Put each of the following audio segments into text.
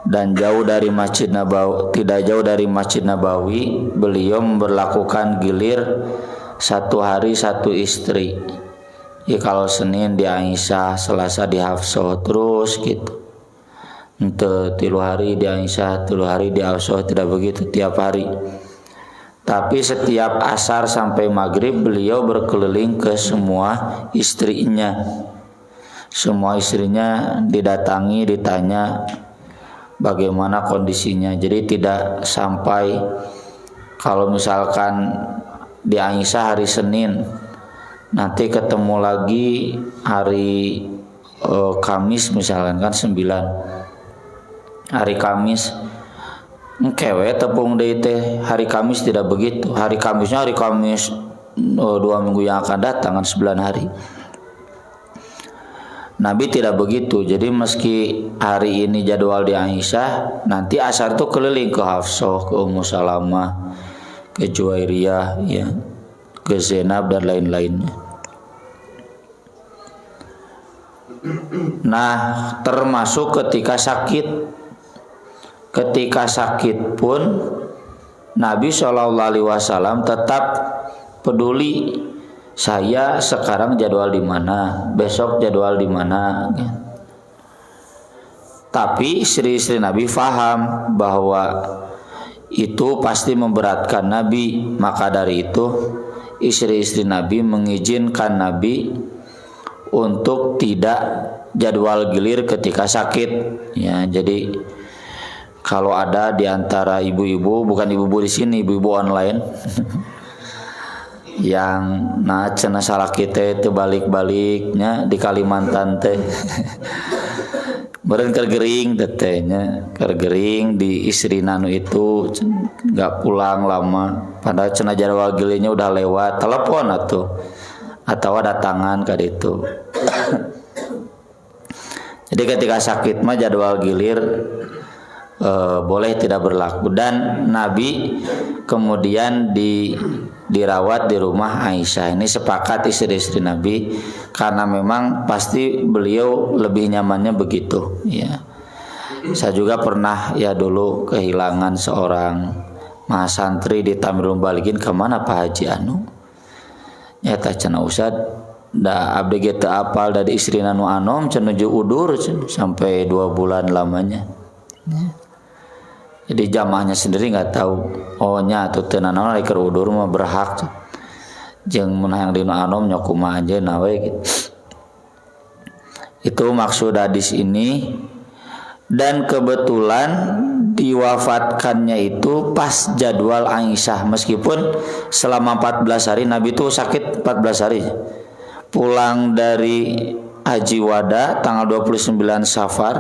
Dan jauh dari Masjid Nabawi, tidak jauh dari Masjid Nabawi, beliau memberlakukan gilir 1 hari 1 istri. Ya kalau Senin di Aisyah, Selasa di Hafsah, terus gitu. Untuk 3 hari di Aisyah, 3 hari di Hafsah, tidak begitu tiap hari. Tapi setiap asar sampai maghrib beliau berkeliling ke semua istrinya. Semua istrinya didatangi, ditanya bagaimana kondisinya. Jadi tidak sampai kalau misalkan di Aisyah hari Senin, nanti ketemu lagi hari Kamis misalkan kan 9. Hari Kamis kewe tepung deui teh, hari Kamis tidak begitu. Hari Kamisnya hari Kamis 2 minggu yang akan datang kan 9 hari. Nabi tidak begitu. Jadi meski hari ini jadwal di Aisyah, nanti asar tuh keliling ke Hafsah, ke Ummu Salamah, ke Juwairiyah, ya, ke Zainab dan lain-lainnya. Nah, termasuk ketika sakit. Ketika sakit pun Nabi SAW tetap peduli. Saya sekarang jadwal di mana, besok jadwal di mana. Tapi istri-istri Nabi faham bahwa itu pasti memberatkan Nabi. Maka dari itu istri-istri Nabi mengizinkan Nabi untuk tidak jadwal gilir ketika sakit. Ya, jadi kalau ada di antara ibu-ibu, bukan ibu-ibu di sini, ibu-ibu online yang cenah salah kita itu balik-baliknya di Kalimantan teh beren kergering tetehnya kergering di istri nanu itu nggak pulang lama, padahal cenah jadwal gilirnya udah lewat, telepon atau datangan ke itu. Jadi ketika sakit mah jadwal gilir boleh tidak berlaku. Dan Nabi kemudian dirawat di rumah Aisyah. Ini sepakat istri-istri Nabi karena memang pasti beliau lebih nyamannya begitu, ya. Saya juga pernah ya dulu kehilangan seorang mahasantri di Tamirul Balikin. Kemana Pak Haji Anu? Ya tah cenah Ustad da abdi ge teu apal dari istri nanu anom cenah nuju udur sampai 2 bulan lamanya. Ya. Jadi jamaahnya sendiri nggak tahu. Oh nya tuh tenan naon keur udur mah berhak. Jeung mun hayang dina anom nya kumaha aja nawe gitu. Itu maksud hadis ini. Dan kebetulan diwafatkannya itu pas jadwal Aisyah, meskipun selama 14 hari Nabi itu sakit 14 hari. Pulang dari Haji Wada tanggal 29 Safar,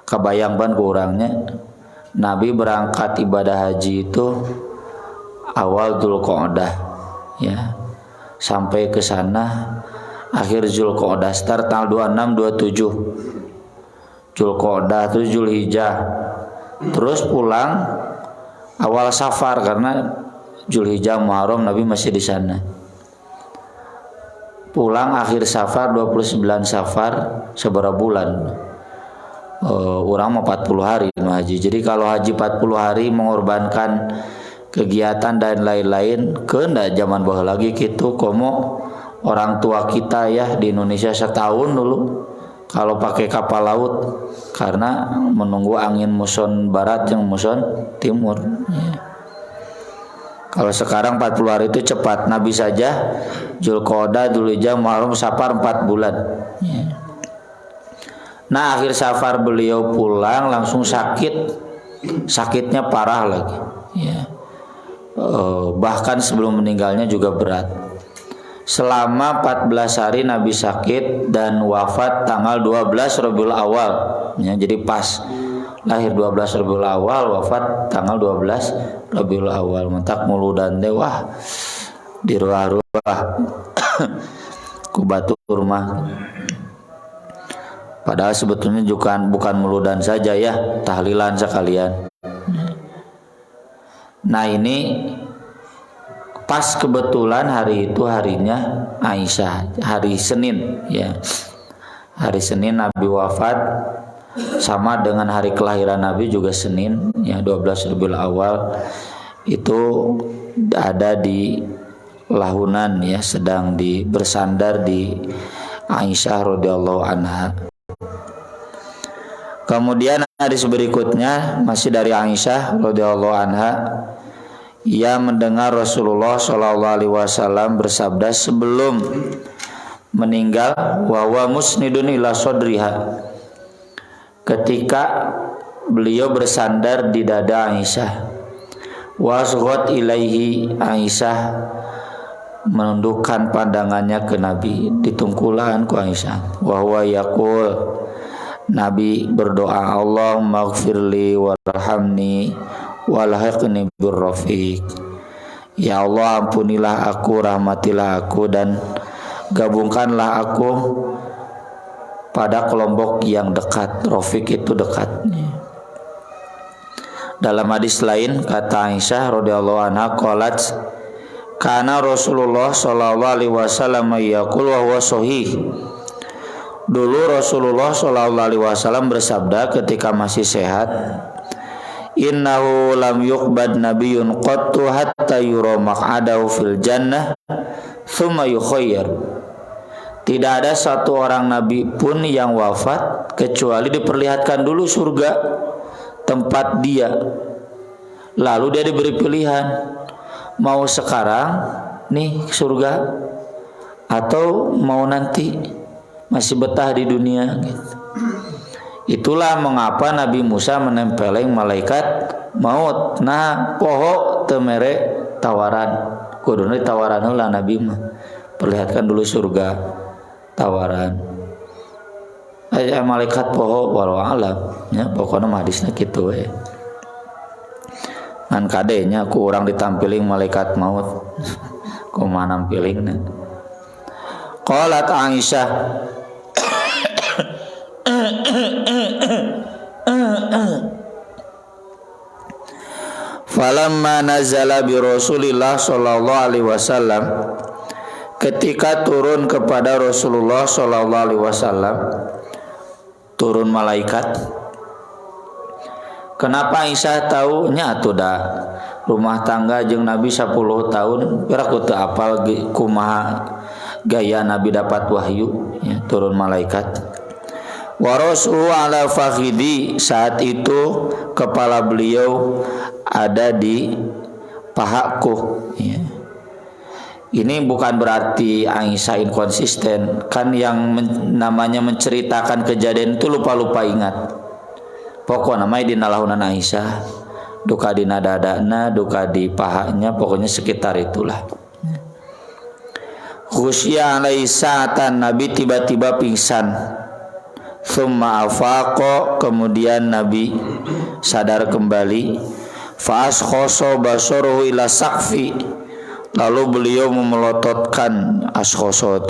kebayang ban kurangnya. Nabi berangkat ibadah haji itu awal Dzulqa'dah, ya. Sampai ke sana akhir Dzulqa'dah, start tanggal 26 27. Dzulqa'dah itu Dzulhijjah. Terus pulang awal Safar karena Dzulhijjah Muharram Nabi masih di sana. Pulang akhir Safar 29 Safar seberapa bulan? Orang mau 40 hari haji. Jadi kalau haji 40 hari mengorbankan kegiatan dan lain-lain, ndak zaman baheula lagi gitu. Komo orang tua kita ya di Indonesia setahun dulu kalau pakai kapal laut karena menunggu angin muson barat yang muson timur. Ya. Kalau sekarang 40 hari itu cepat. Nabi saja Dzulqa'dah, Dzulhijjah, Muharram, Safar 4 bulan. Ya. Nah akhir Safar beliau pulang langsung sakit, sakitnya parah lagi, ya. Bahkan sebelum meninggalnya juga berat. Selama 14 hari Nabi sakit dan wafat tanggal 12 Rabiul Awal, ya, jadi pas lahir 12 Rabiul Awal, wafat tanggal 12 Rabiul Awal. Mentak muludan teh wah di ruah-ruah ku batur mah. Padahal sebetulnya bukan muludan saja ya, tahlilan sekalian. Nah ini pas kebetulan hari itu harinya Aisyah, hari Senin ya. Hari Senin Nabi wafat, sama dengan hari kelahiran Nabi juga Senin ya, 12 Rabiul Awal. Itu ada di lahunan ya, sedang bersandar di Aisyah radhiyallahu anha. Kemudian hadis berikutnya masih dari Aisyah radhiyallahu anha, ia mendengar Rasulullah sallallahu alaihi wasallam bersabda sebelum meninggal, wa huwa musnidun ila sadriha, ketika beliau bersandar di dada Aisyah, wasghat ilaihi, Aisyah menundukkan pandangannya ke Nabi, ditungkulan ku Aisyah, wa huwa yaqul, Nabi berdoa, Allahumma ighfirli warhamni walhiqni birrafiq, ya Allah ampunilah aku, rahmatilah aku, dan gabungkanlah aku pada kelompok yang dekat. Rafiq itu dekat. Dalam hadis lain kata Aisyah radhiyallahu anha, qalat kana Rasulullah sallallahu alaihi wasallam yaqul wa huwa sahih. Dulu Rasulullah sallallahu alaihi wasallam bersabda ketika masih sehat, innahu lam yuqbad nabiyyun qattu hatta yura maq'adahu fil jannah thumma yukhayyar. Tidak ada satu orang nabi pun yang wafat kecuali diperlihatkan dulu surga tempat dia, lalu dia diberi pilihan, mau sekarang nih surga atau mau nanti masih betah di dunia gitu. Itulah mengapa Nabi Musa menempeleng malaikat maut. Nah, poho teu mere tawaran. Kuduna tawaran heula Nabi mah. Perlihatkan dulu surga, tawaran. Malaikat poho walau alam ya, pokoknya hadisna kitu we. Ngan kadenya ku urang ditampiling malaikat maut. Kumaha nampilingna. Qalat Aisyah falamma nazala bi Rasulillah sallallahu alaihi wasallam, ketika turun kepada Rasulullah sallallahu alaihi wasallam turun malaikat. Kenapa Aisyah tahu nya atuh da rumah tangga jeung Nabi 10 tahun piraku teu apal kumaha gaya Nabi dapat wahyu ya, turun malaikat. Wa rasulu ala fakhidi, saat itu kepala beliau ada di pahaku ya. Ini bukan berarti Aisyah inkonsisten, kan yang namanya menceritakan kejadian itu lupa-lupa ingat. Pokoknya namanya dina lahunan Aisyah, duka dina dadana, duka di pahanya, pokoknya sekitar itulah. Khusya alaihi sa'atan, Nabi tiba-tiba pingsan. Thumma afaqa, kemudian Nabi sadar kembali. Fa ashkhasa basaruhu ila saqfi, lalu beliau memelototkan, ashkhasa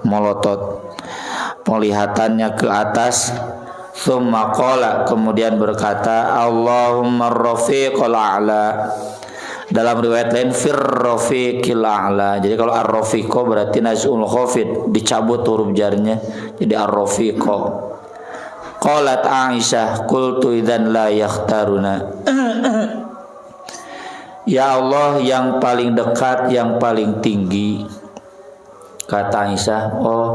melotot penglihatannya ke atas. Thumma qala, kemudian berkata, Allahumma ar-rafiqul a'la. Dalam riwayat lain fir rafiqil a'la. Jadi kalau ar-rafiqo berarti naz'ul khafid, dicabut huruf jarnya jadi ar-rafiqo. Qalat Aisyah qultu idzan la yakhtaruna. Ya Allah yang paling dekat, yang paling tinggi. Kata Aisyah, oh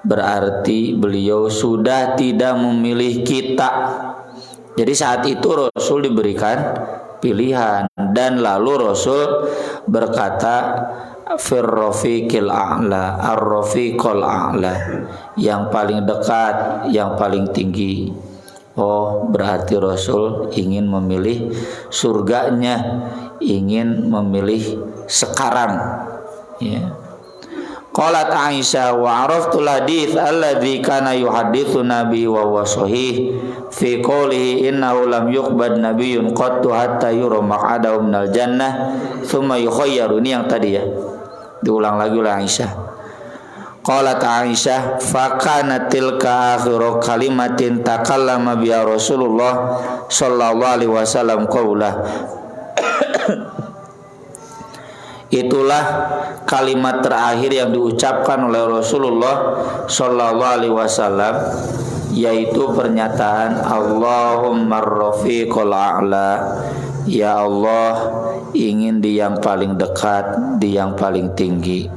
berarti beliau sudah tidak memilih kita. Jadi saat itu Rasul diberikan pilihan, dan lalu Rasul berkata fir rafiqil a'la, ar-rafiqul a'la, yang paling dekat, yang paling tinggi. Oh berarti Rasul ingin memilih surganya, ingin memilih sekarang ya. Qalat Aisyah wa araftul hadits alladzi kana yuhadditsu nabi wa huwa sahih fi qoulihi innahu lam yuqbad nabiyyun qattu hatta yura maq'adahu minal jannah thumma yukhayyaru. Ini yang tadi ya, diulang lagi oleh Aisyah. Qalat Aisyah fa kana tilka akhiru kalimatin takallama biha Rasulullah sallallahu alaihi wasallam qaulah. Itulah kalimat terakhir yang diucapkan oleh Rasulullah sallallahu alaihi wasallam, yaitu pernyataan Allahumma rafiqul a'la, ya Allah ingin di yang paling dekat, di yang paling tinggi.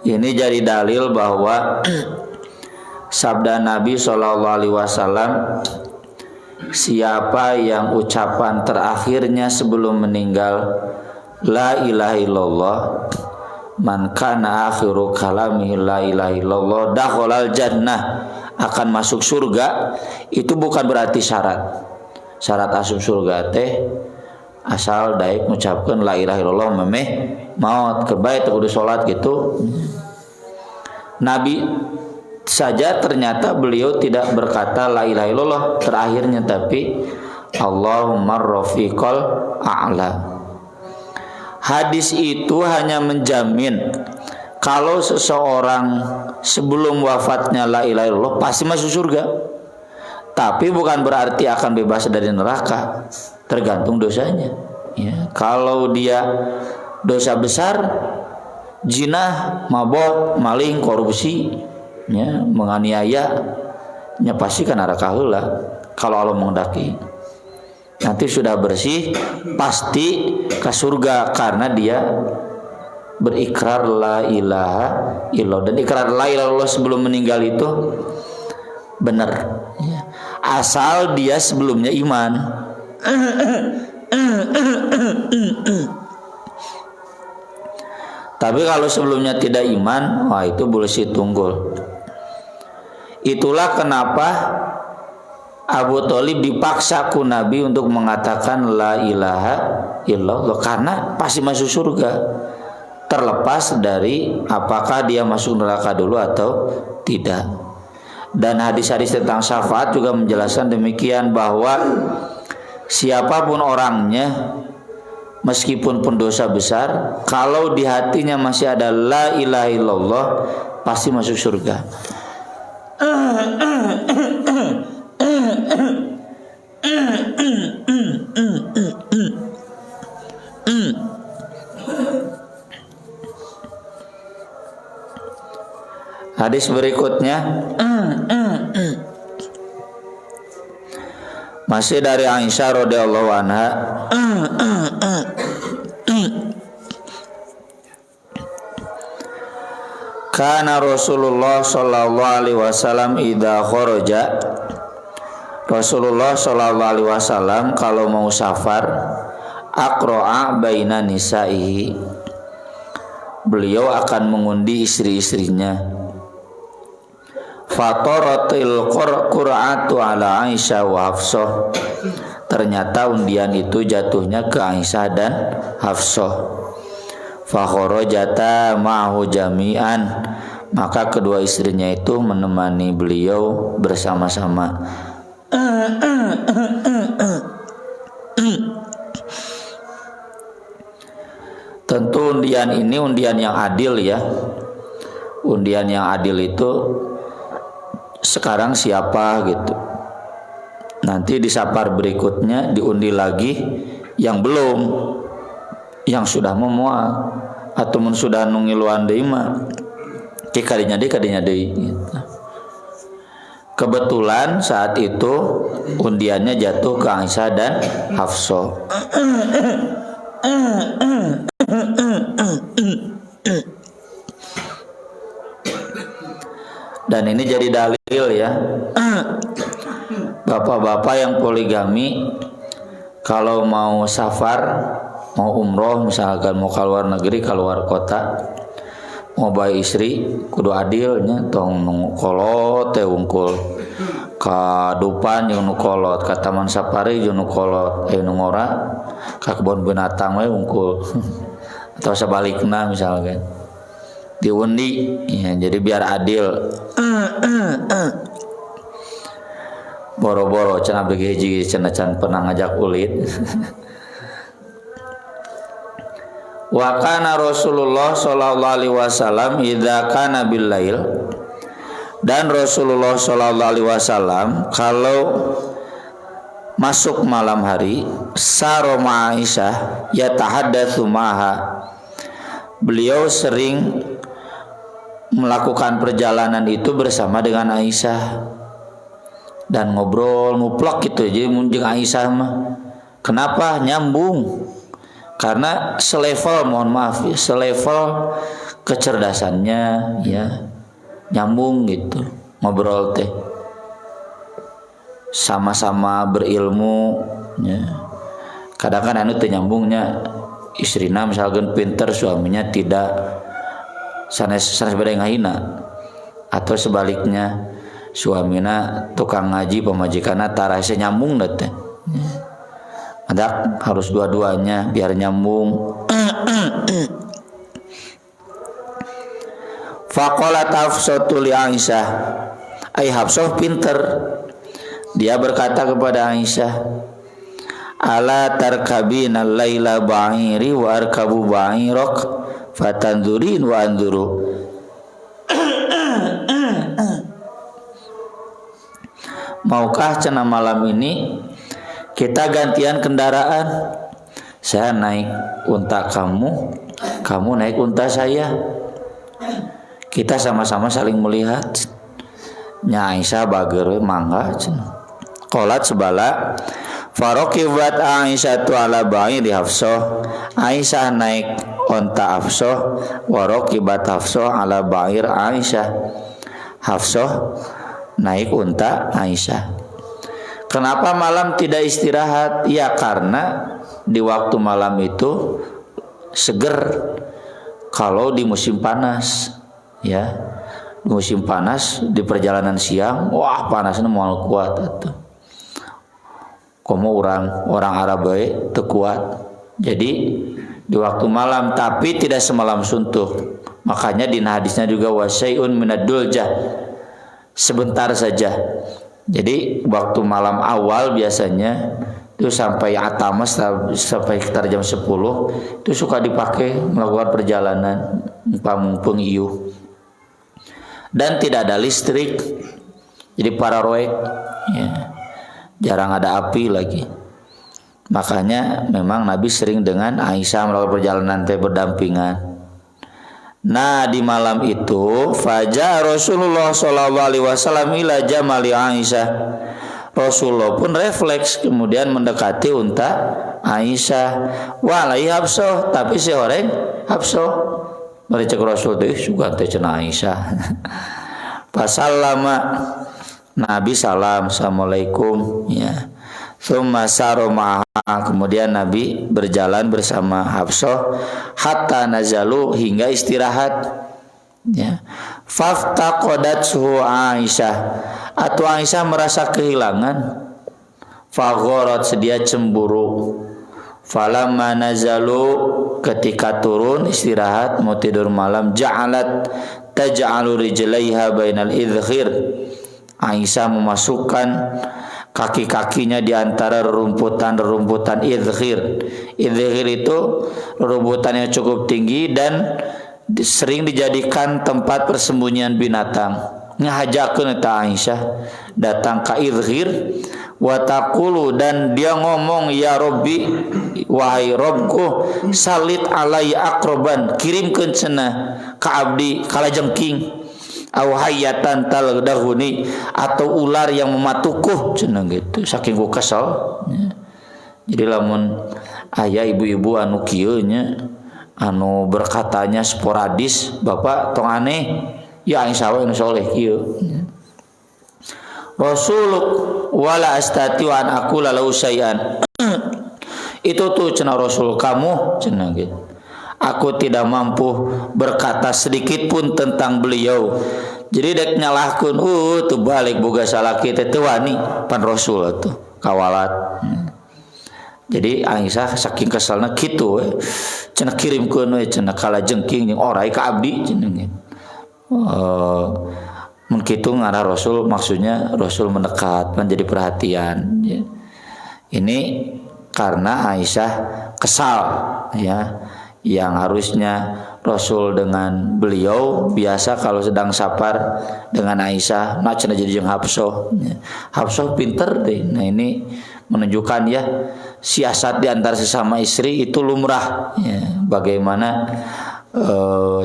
Ini jadi dalil bahwa sabda Nabi SAW, siapa yang ucapan terakhirnya sebelum meninggal la ilaha illallah, man kana akhiru kalamihi la ilaha illallah dakhalal jannah, akan masuk surga. Itu bukan berarti syarat asup surga teh asal daek mengucapkan la ilaha illallah memeh maut kebaik kudu salat gitu. Nabi saja ternyata beliau tidak berkata la ilaha illallah terakhirnya, tapi Allahumma rafiqal a'la. Hadis itu hanya menjamin kalau seseorang sebelum wafatnya la ilaha illallah pasti masuk surga, tapi bukan berarti akan bebas dari neraka, tergantung dosanya. Ya, kalau dia dosa besar, zina, mabok, maling, korupsi, ya, menganiaya, nya pasti kan neraka heula. Kalau Allah menghendaki, nanti sudah bersih pasti ke surga karena dia berikrar la ilaha illallah. Dan ikrar la ilaha illallah sebelum meninggal itu benar, ya, asal dia sebelumnya iman. Tapi kalau sebelumnya tidak iman, wah itu bullshit tunggul. Itulah kenapa Abu Thalib dipaksa ku Nabi untuk mengatakan la ilaha illallah, karena pasti masuk surga, terlepas dari apakah dia masuk neraka dulu atau tidak. Dan hadis-hadis tentang syafaat juga menjelaskan demikian, bahwa siapapun orangnya meskipun pendosa besar, kalau di hatinya masih ada la ilaha illallah pasti masuk surga. Hadis berikutnya masih dari Aisyah radhiyallahu anha. Kana Rasulullah sallallahu alaihi wasallam idza kharaja, Rasulullah sallallahu alaihi wasallam kalau mau safar, aqra'a baina nisaihi, beliau akan mengundi istri-istrinya. Fataratil qur'atu ala Aisyah wa Hafsah, ternyata undian itu jatuhnya ke Aisyah dan Hafsah. Fakharajata ma'ahu jami'an, maka kedua istrinya itu menemani beliau bersama-sama. Tentu undian ini undian yang adil ya. Undian yang adil itu sekarang siapa gitu, nanti di safar berikutnya diundi lagi yang belum, yang sudah memuat atau sudah nungiluan deui mah kadinya deui gitu. Kebetulan saat itu undiannya jatuh ke Aisyah dan Hafsah. Dan ini jadi dalil ya, bapak-bapak yang poligami kalau mau safar, mau umroh misalkan, mau keluar negeri, keluar kota, mau bawa istri kudu adilnya, tong kolot teh wungkul ka Dupan jeung nu kolot, ka Taman Safari jeung nu kolot, nu ngora ka kebun binatang we wungkul atau sebaliknya misalkan diundi ya, jadi biar adil. Boro-boro cenah bege hiji cenah can pernah ngajak ulit. Wa kana Rasulullah sallallahu alaihi wasallam idza kana bil lail, dan Rasulullah sallallahu alaihi wasallam kalau masuk malam hari, saroma Aisyah yatahaddatsu maha, beliau sering melakukan perjalanan itu bersama dengan Aisyah dan ngobrol nguplak gitu. Jadi munjing Aisyah mah kenapa nyambung, karena selevel, mohon maaf ya, selevel kecerdasannya ya, nyambung gitu ngobrol teh, sama-sama berilmu ya. Kadang kan anu teh nyambungnya, istrina misalkan pinter, suaminya tidak, sanes bade ngahina, atau sebaliknya suamina tukang ngaji pamajikanna tarase nyambung da teh. Ada harus dua-duanya biar nyambung. Faqalat Hafsatu li Aisyah, ai Hafsah pinter, dia berkata kepada Aisyah, ala tarkabina laila ba'iri wa arkabu ba'irak fatanzurin wa anzuru. Maukah cenah malam ini kita gantian kendaraan, saya naik unta kamu, kamu naik unta saya, kita sama-sama saling melihat. Nya Aisyah bager mangga cenah. Qalat sebala farokibat Aisyah tu ala ba'iri Hafsah, Aisyah naik unta Hafsah, warokibat Hafsah ala ba'ir Aisyah, Hafsah naik unta Aisyah. Kenapa malam tidak istirahat? Ya karena di waktu malam itu seger. Kalau di musim panas ya, di musim panas di perjalanan siang, wah panasnya mau kuat atuh. Komo orang Arab bae teu kuat. Jadi di waktu malam, tapi tidak semalam suntuk. Makanya di hadisnya juga wasyai'un minad duljah, sebentar saja. Jadi waktu malam awal biasanya itu sampai atamas, sampai sekitar jam 10 itu suka dipakai melakukan perjalanan mumpung iuh. Dan tidak ada listrik, jadi pararoek ya, jarang ada api lagi. Makanya memang Nabi sering dengan Aisyah melakukan perjalanan teh berdampingan. Nah di malam itu faja Rasulullah sallallahu alaihi wasallam ila jamali Aisyah, Rasulullah pun refleks kemudian mendekati unta Aisyah. Walai Hafsah, tapi si orang Hafsah bari cek Rasul teh sugan teh cenah Aisyah. Pasallama, Nabi salam, assalamualaikum ya. Tsumma saroma, kemudian Nabi berjalan bersama Hafsah hatta nazalu, hingga istirahat ya. Faftaqadathu Aisyah, atau Aisyah merasa kehilangan, fagharat, sedia cemburu. Falamma nazalu, ketika turun istirahat mau tidur malam, ja'alat taj'alu rijlaiha bainal idkhir, Aisyah memasukkan kaki-kakinya di antara rerumputan idkhir. Idkhir itu rerumputan yang cukup tinggi dan sering dijadikan tempat persembunyian binatang. Ngahajakeun eta Aisyah datang ka idkhir, wa taqulu, dan dia ngomong, ya Rabbi, wahai Rabbku, salit alai aqraban, kirimkeun cenah ka abdi kalajengking, au hayatan talghdahuni, atau ular yang mematukuh cenah gitu, saking ku kesel ya. Jadi lamun aya ibu-ibu anu kieu nya, anu berkatanya sporadis, bapak tong aneh ya Aisyah we nu soleh kieu ya. Rasuluk wala astati wa an aqula lahu syai'an, itu tuh cenah Rasul kamu cenah gitu, aku tidak mampu berkata sedikit pun tentang beliau. Jadi dek nyalahkeun tuh balik boga salaki teh teu wani pan Rasul atuh kawalat. Jadi Aisyah saking keselna kitu we, cenah kirimkeun we cenah kalajengking jeung orai ka abdi cenah gitu. Mun kitu ngara Rasul, maksudnya Rasul mendekat, menjadi perhatian ya. Ini karena Aisyah kesal ya. yang harusnya Rasul dengan beliau biasa kalau sedang safar dengan Aisyah, nah cenah jadi jeung Hafsah. Hafsah pinter deh. Nah ini menunjukkan ya siasat di antara sesama istri itu lumrah. Ya, bagaimana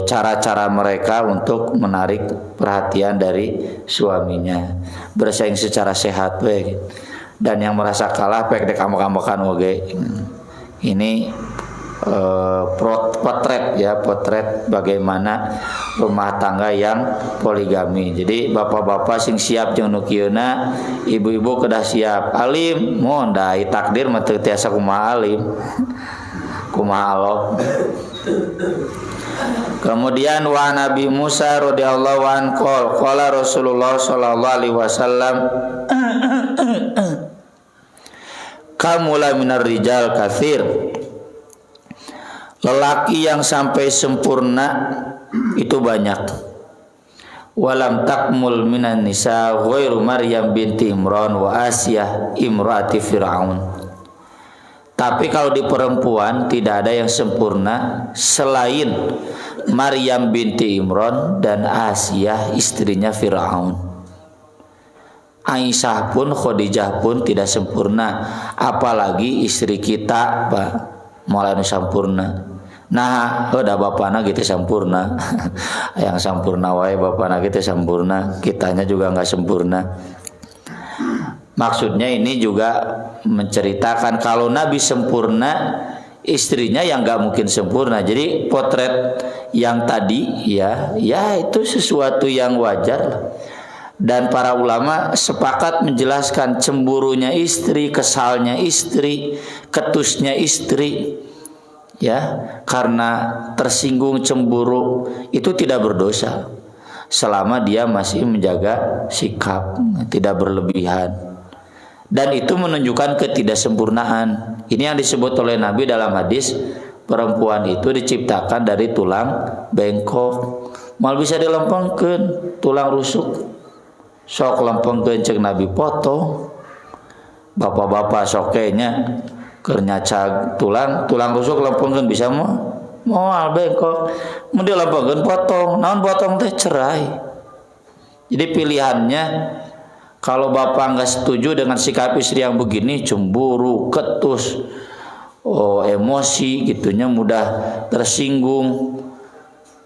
cara-cara mereka untuk menarik perhatian dari suaminya, bersaing secara sehat we. Dan yang merasa kalah pek dek-ambek-ambekan oge. Ini potret bagaimana rumah tangga yang poligami. Jadi bapak-bapak sing siap jeung nu kieuna, ibu-ibu kedah siap. Alim mohon dai takdir mah teu tiasa kumaha alim. Kumaha Allah. Kemudian wa Nabi Musa radhiyallahu anhu qala Rasulullah sallallahu alaihi wasallam kamula minar rijal katsir. Lelaki yang sampai sempurna itu banyak. Walam takmul minan nisa ghairu Maryam binti Imran wa Asiyah imraati Fir'aun. Tapi kalau di perempuan tidak ada yang sempurna selain Maryam binti Imran dan Asiyah istrinya Fir'aun. Aisyah pun Khadijah pun tidak sempurna, apalagi istri kita Pak Maulana sempurna. Nah, udah bapana gitu sempurna. Yang sempurna wae bapana gitu sempurna, kitanya juga enggak sempurna. Maksudnya ini juga menceritakan kalau Nabi sempurna, istrinya yang enggak mungkin sempurna. Jadi potret yang tadi ya itu sesuatu yang wajar. Dan para ulama sepakat menjelaskan cemburunya istri, kesalnya istri, ketusnya istri, ya, karena tersinggung cemburu itu tidak berdosa selama dia masih menjaga sikap, tidak berlebihan. Dan itu menunjukkan ketidaksempurnaan. Ini yang disebut oleh Nabi dalam hadis, perempuan itu diciptakan dari tulang bengkok, mal bisa dilempengkeun tulang rusuk. Sok lempengkeun cek Nabi foto. Bapak-bapak sokenya keur nyacag tulang rusuk lempengkeun bisa moal bengkok. Mun dilempengkeun potong, naon potong teh cerai. Jadi pilihannya kalau bapak enggak setuju dengan sikap istri yang begini, cemburu, ketus, emosi gitunya, mudah tersinggung,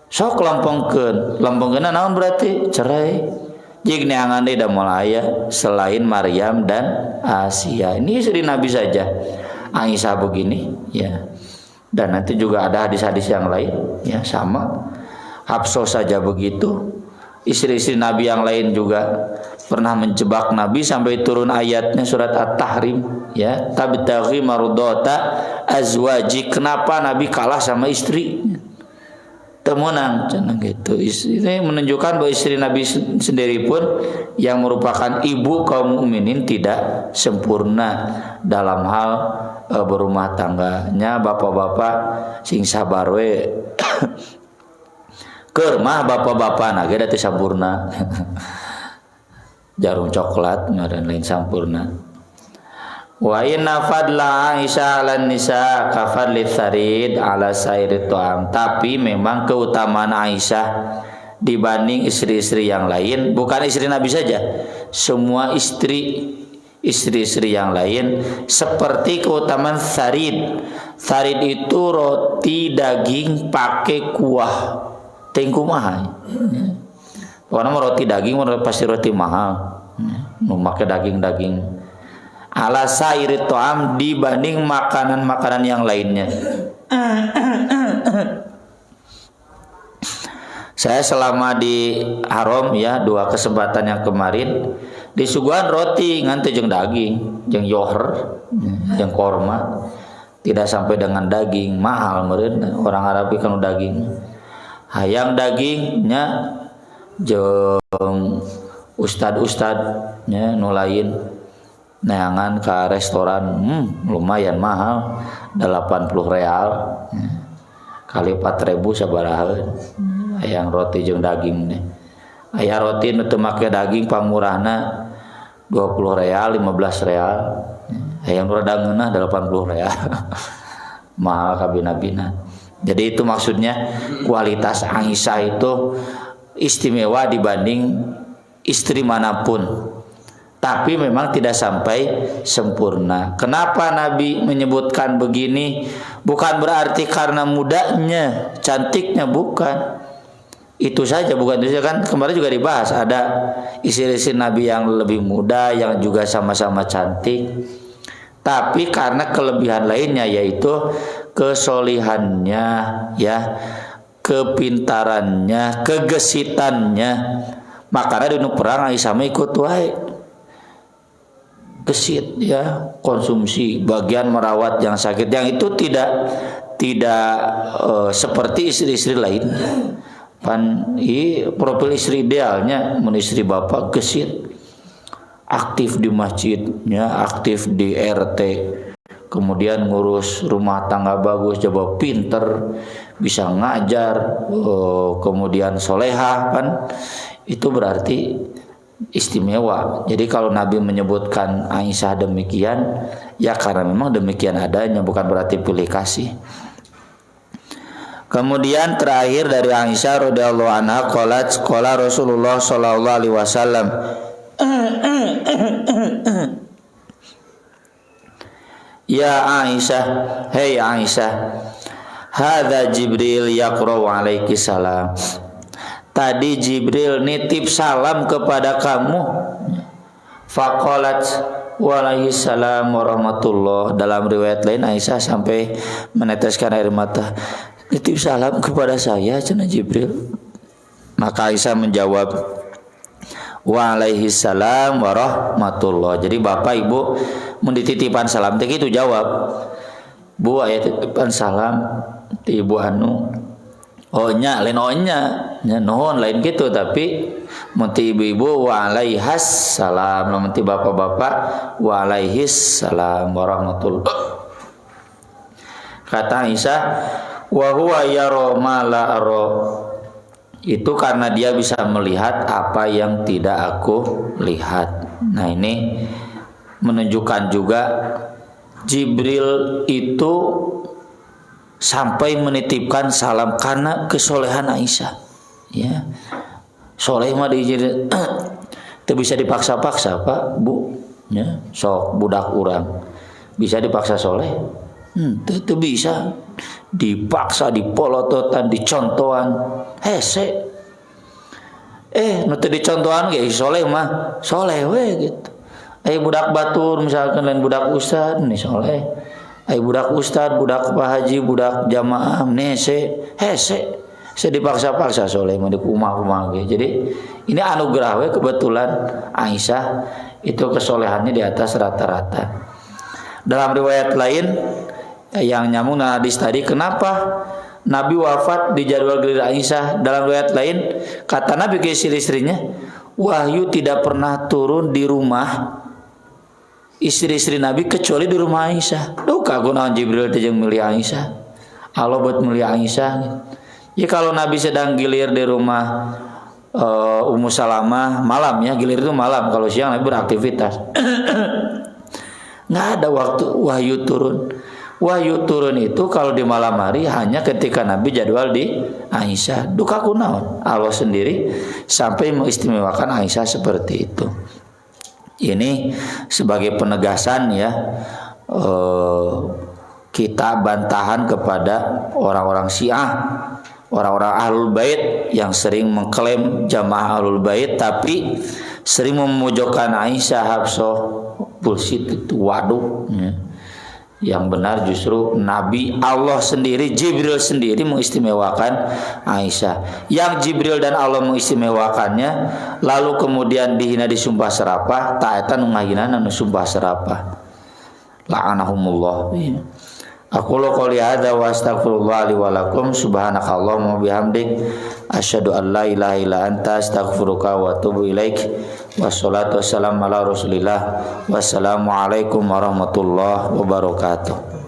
sok lempengkeun. Lempengkeunna naon berarti cerai. Jika neangan dia mulai selain Maryam dan Asia, ini istri Nabi saja, Aisyah begini, ya. Dan nanti juga ada hadis-hadis yang lain, ya sama. Hafsah saja begitu. Istri-istri Nabi yang lain juga pernah menjebak Nabi sampai turun ayatnya surat At-Tahrim, ya. Tabtaghi mardata azwaji. Kenapa Nabi kalah sama istri? Temenang gitu. Ini menunjukkan bahwa istri Nabi sendiri pun yang merupakan ibu kaum mukminin tidak sempurna dalam hal berumah tangganya. Bapak-bapak sing sabar we keur mah bapak-bapak na ge teh sampurna. Jarum coklat dan lain sampurna. Wa inna fadla Aisyah 'alan nisa ka fadli tsarid 'ala sairi ta'am. Tapi memang keutamaan Aisyah dibanding istri-istri yang lain, bukan istri Nabi saja, semua istri-istri yang lain seperti keutamaan tsarid. Tsarid itu roti daging pakai kuah. Teu kumaha. Pokoknya roti daging pasti roti mahal. Memakai daging-daging. Ala sairi ta'am dibanding makanan-makanan yang lainnya. Saya selama di Haram ya 2 kesempatan yang kemarin disuguhan roti nganti jeung daging, jeung yoher, jeung korma. Tidak sampai dengan daging, mahal meureun orang Arab kan daging. Hayang dagingnya jeung ustad-ustadnya nu lain neangan ke restoran, lumayan mahal, 80 real kali 4.000 sabaraha. Hayang roti jeung daging nih. Aya roti nu teu make daging pamurahna 20 real, 15 real. Hayang rada ngeunah 80 real. Mahal kabina-bina. Jadi itu maksudnya kualitas Aisyah itu istimewa dibanding istri manapun. Tapi memang tidak sampai sempurna. Kenapa Nabi menyebutkan begini? Bukan berarti karena mudanya, cantiknya, bukan. Itu saja, bukan itu saja, kan kemarin juga dibahas ada istri-istri Nabi yang lebih muda yang juga sama-sama cantik. Tapi karena kelebihan lainnya, yaitu kesolihannya, ya, kepintarannya, kegesitannya. Makanya di perang Aisyah ikut wae. Gesit, ya, konsumsi, bagian merawat yang sakit, yang itu tidak seperti istri-istri lain. Profil istri idealnya istri bapak gesit, aktif di masjidnya, aktif di RT, kemudian ngurus rumah tangga bagus, coba pinter, bisa ngajar, kemudian solehah, kan itu berarti istimewa. Jadi kalau Nabi menyebutkan Aisyah demikian, ya karena memang demikian adanya, bukan berarti pilih kasih. Kemudian terakhir dari Aisyah radhiyallahu anha, qalat qala Rasulullah sallallahu alaihi wasallam, ya Aisyah, hei Aisyah, hadza Jibril yaqra'u alaiki salam. Tadi Jibril nitip salam kepada kamu. Faqalat waalaikumsalam warahmatullah. Dalam riwayat lain Aisyah sampai meneteskan air mata. Nitip salam kepada saya, cenah Jibril. Maka Aisyah menjawab, waalaikumsalam warahmatullah. Jadi bapak ibu mendititipan salam, teh itu jawab, bu aya titipan salam ti ibu anu. Oh nya lain ohnya, nya nuhun lain gitu, tapi menti ibu-ibu walaihas salam, menti bapak-bapak walaihis salam warahmatullah. Kata Aisyah, wa huwa yara ma la ara. Itu karena dia bisa melihat apa yang tidak aku lihat. Nah, ini menunjukkan juga Jibril itu sampai menitipkan salam karena kesolehan Aisyah, ya. Soleh mah diizin teu bisa dipaksa-paksa, Pak, Bu, ya. Sok budak urang bisa dipaksa soleh? Teu bisa. Dipaksa, dipolototan, dicontohan, hese. Nu teu dicontohan ge soleh mah soleh we gitu. Budak batur misalkan lain budak ustad nih soleh. Budak ustad, budak pak haji, budak jamaah, nese, hese, saya dipaksa-paksa soleh mau dikumah-kumah gitu. Jadi ini anugerah we, kebetulan Aisyah itu kesolehannya di atas rata-rata. Dalam riwayat lain yang nyambung dengan hadis tadi, kenapa Nabi wafat di jadwal giliran Aisyah? Dalam riwayat lain kata Nabi ke istri-istrinya, wahyu tidak pernah turun di rumah istri-istri Nabi kecuali di rumah Aisyah. Duh kagunaon Jibril teh jeung milih Aisyah. Allah buat milih Aisyah. Ya kalau Nabi sedang gilir di rumah Ummu Salamah malam, ya gilir itu malam, kalau siang Nabi beraktivitas. Nggak ada waktu wahyu turun. Wahyu turun itu kalau di malam hari hanya ketika Nabi jadwal di Aisyah. Duh kagunaon Allah sendiri sampai mengistimewakan Aisyah seperti itu. Ini sebagai penegasan, ya, kita bantahan kepada orang-orang Syiah, orang-orang Ahlul Bait yang sering mengklaim jamaah Ahlul Bait tapi sering memojokkan Aisyah, Hafsah, bullshit itu, waduh, ya. Yang benar justru Nabi Allah sendiri, Jibril sendiri mengistimewakan Aisyah. Yang Jibril dan Allah mengistimewakannya lalu kemudian dihina di sumpah serapah, taatan ngahina nu sumpah serapah. La'anahumullah. Aku lo qouli hadza wa astaghfirullah li wa lakum, subhanakallahumma bihamdik asyhadu an la ilaha illa anta astaghfiruka wa atubu ilaik. Wassalatu wassalamu ala Rasulillah. Wassalamu alaikum warahmatullahi wabarakatuh.